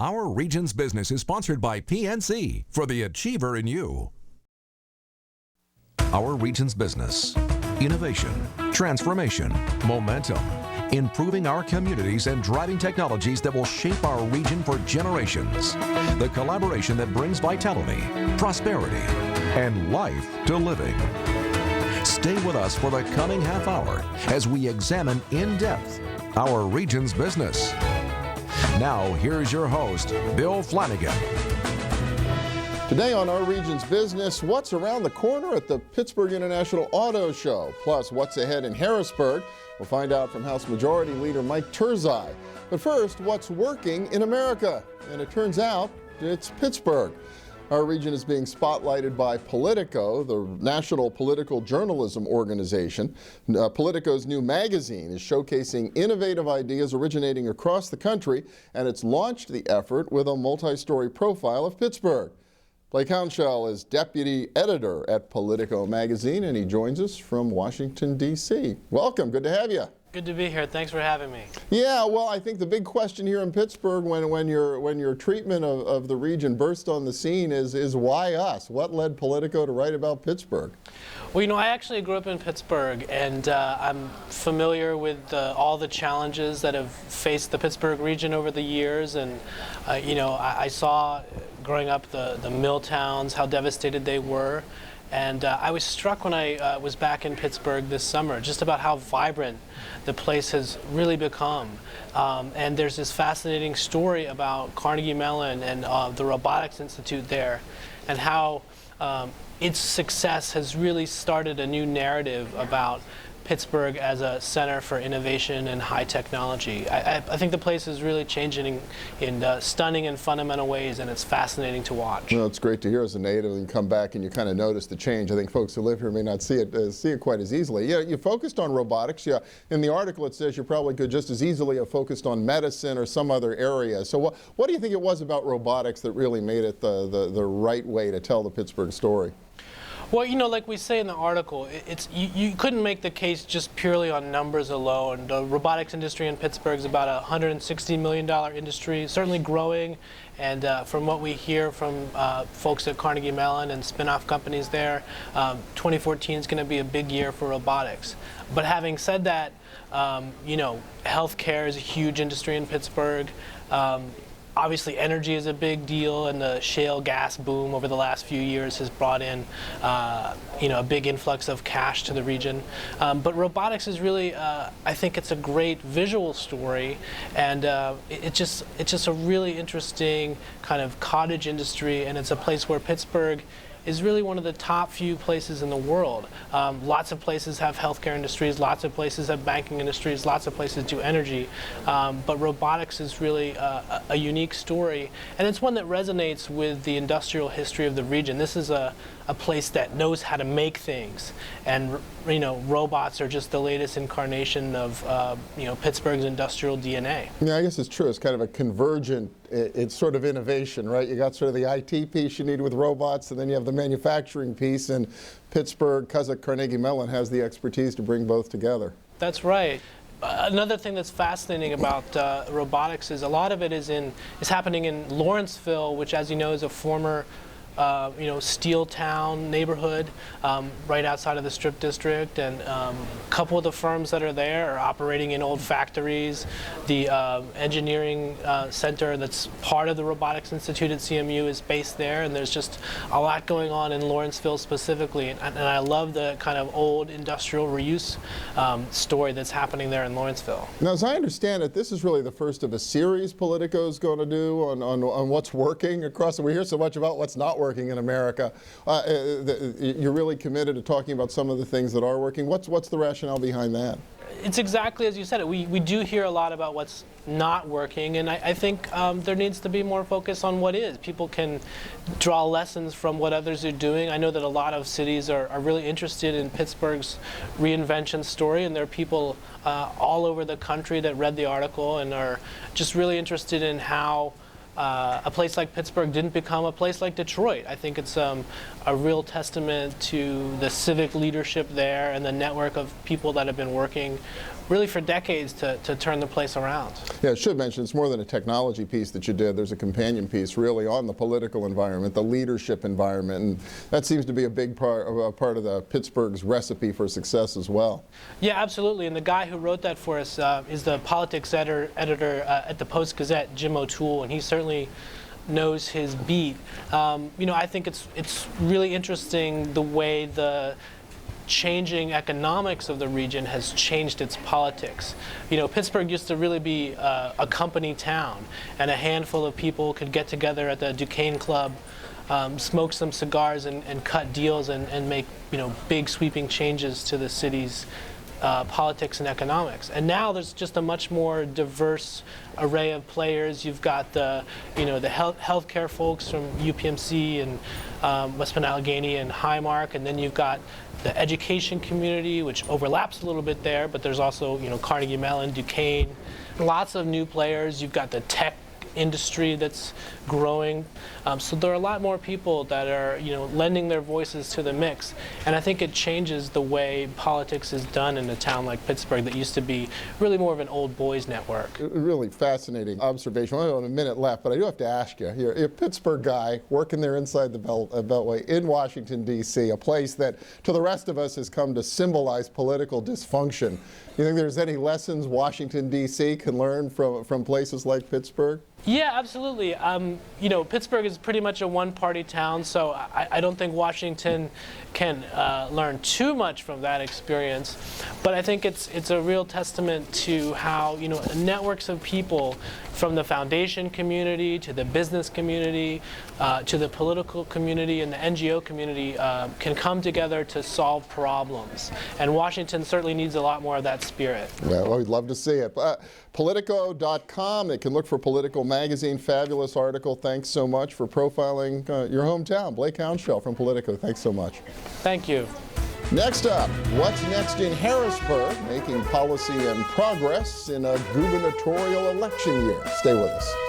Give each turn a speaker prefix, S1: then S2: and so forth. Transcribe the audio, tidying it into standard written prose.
S1: Our Region's Business is sponsored by PNC for the Achiever in you. Our Region's Business. Innovation, transformation, momentum. Improving our communities and driving technologies that will shape our region for generations. The collaboration that brings vitality, prosperity, and life to living. Stay with us for the coming half hour as we examine in depth our region's business. Now, here's your host, Bill Flanagan.
S2: Today on Our Region's Business, what's around the corner at the Pittsburgh International Auto Show? Plus, what's ahead in Harrisburg? We'll find out from House Majority Leader Mike Turzai. But first, what's working in America? And it turns out it's Pittsburgh. Our region is being spotlighted by Politico, the national political journalism organization. Politico's new magazine is showcasing innovative ideas originating across the country, and it's launched the effort with a multi-story profile of Pittsburgh. Blake Hounshell is deputy editor at Politico magazine, and he joins us from Washington, D.C. Welcome, good to have you.
S3: Good to be here. Thanks for having me.
S2: Yeah, well, I think the big question here in Pittsburgh when your treatment of the region burst on the scene is why us? What led Politico to write about Pittsburgh?
S3: Well, you know, I actually grew up in Pittsburgh, and I'm familiar with all the challenges that have faced the Pittsburgh region over the years. And, you know, I saw growing up the mill towns, how devastated they were. And I was struck when I was back in Pittsburgh this summer, just about how vibrant the place has really become. And there's this fascinating story about Carnegie Mellon and the Robotics Institute there, and how its success has really started a new narrative about Pittsburgh as a center for innovation and high technology. I think the place is really changing in stunning and fundamental ways, and it's fascinating to watch.
S2: Well, it's great to hear as a native, and you come back and you kind of notice the change. I think folks who live here may not see it quite as easily. Yeah, you focused on robotics. Yeah, in the article it says you probably could just as easily have focused on medicine or some other area. So what do you think it was about robotics that really made it the right way to tell the Pittsburgh story?
S3: Well, you know, like we say in the article, you couldn't make the case just purely on numbers alone. The robotics industry in Pittsburgh is about a $160 million industry, certainly growing. And from what we hear from folks at Carnegie Mellon and spin-off companies there, 2014 is going to be a big year for robotics. But having said that, you know, healthcare is a huge industry in Pittsburgh. Obviously, energy is a big deal, and the shale gas boom over the last few years has brought in, you know, a big influx of cash to the region. But robotics is really, I think, it's a great visual story, and it's just a really interesting kind of cottage industry, and it's a place where Pittsburgh is really one of the top few places in the world. Lots of places have healthcare industries, lots of places have banking industries, lots of places do energy, but robotics is really a unique story, and it's one that resonates with the industrial history of the region. This is a place that knows how to make things, and you know, robots are just the latest incarnation of you know, Pittsburgh's industrial DNA.
S2: Yeah, I guess it's true. It's kind of a convergent, it's sort of innovation, right? You got sort of the IT piece you need with robots, and then you have the manufacturing piece, and Pittsburgh, because of Carnegie Mellon, has the expertise to bring both together.
S3: That's right. Another thing that's fascinating about robotics is a lot of it is happening in Lawrenceville, which, as you know, is a former you know, steel town neighborhood right outside of the Strip District, and a couple of the firms that are there are operating in old factories. The engineering center that's part of the Robotics Institute at CMU is based there, and there's just a lot going on in Lawrenceville specifically, and I love the kind of old industrial reuse story that's happening there in Lawrenceville.
S2: Now, as I understand it, this is really the first of a series Politico is going to do on what's working across. We hear so much about what's not working in America. You're really committed to talking about some of the things that are working. What's the rationale behind that?
S3: It's exactly as you said it. We do hear a lot about what's not working, and I think there needs to be more focus on what is. People can draw lessons from what others are doing. I know that a lot of cities are really interested in Pittsburgh's reinvention story, and there are people all over the country that read the article and are just really interested in how a place like Pittsburgh didn't become a place like Detroit. I think it's a real testament to the civic leadership there and the network of people that have been working really for decades to turn the place around.
S2: Yeah, I should mention it's more than a technology piece that you did. There's a companion piece really on the political environment, the leadership environment, and that seems to be a big part of the Pittsburgh's recipe for success as well.
S3: Yeah, absolutely. And the guy who wrote that for us is the politics editor at the Post-Gazette, Jim O'Toole, and he certainly knows his beat. I think it's really interesting the way the changing economics of the region has changed its politics. Pittsburgh used to really be a company town, and a handful of people could get together at the Duquesne Club, smoke some cigars and cut deals and make big sweeping changes to the city's politics and economics. And now there's just a much more diverse array of players. You've got the healthcare folks from UPMC and West Bend Allegheny and Highmark, and then you've got the education community, which overlaps a little bit there, but there's also Carnegie Mellon, Duquesne, lots of new players. You've got the tech industry that's growing. So there are a lot more people that are lending their voices to the mix, and I think it changes the way politics is done in a town like Pittsburgh that used to be really more of an old boys network.
S2: Really fascinating observation. I only have a minute left, but I do have to ask you, you're a Pittsburgh guy working there inside the Beltway in Washington, D.C., a place that to the rest of us has come to symbolize political dysfunction. You think there's any lessons Washington, D.C. can learn from places like Pittsburgh?
S3: Yeah, absolutely. Pittsburgh is pretty much a one-party town, so I don't think Washington can learn too much from that experience. But I think it's a real testament to how networks of people, from the foundation community to the business community to the political community and the NGO community, can come together to solve problems. And Washington certainly needs a lot more of that spirit.
S2: Well, we'd love to see it. Politico.com, they can look for Politico magazine. Fabulous article. Thanks so much for profiling your hometown. Blake Hounshell from Politico, thanks so much.
S3: Thank you.
S2: Next up, what's next in Harrisburg, making policy and progress in a gubernatorial election year? Stay with us.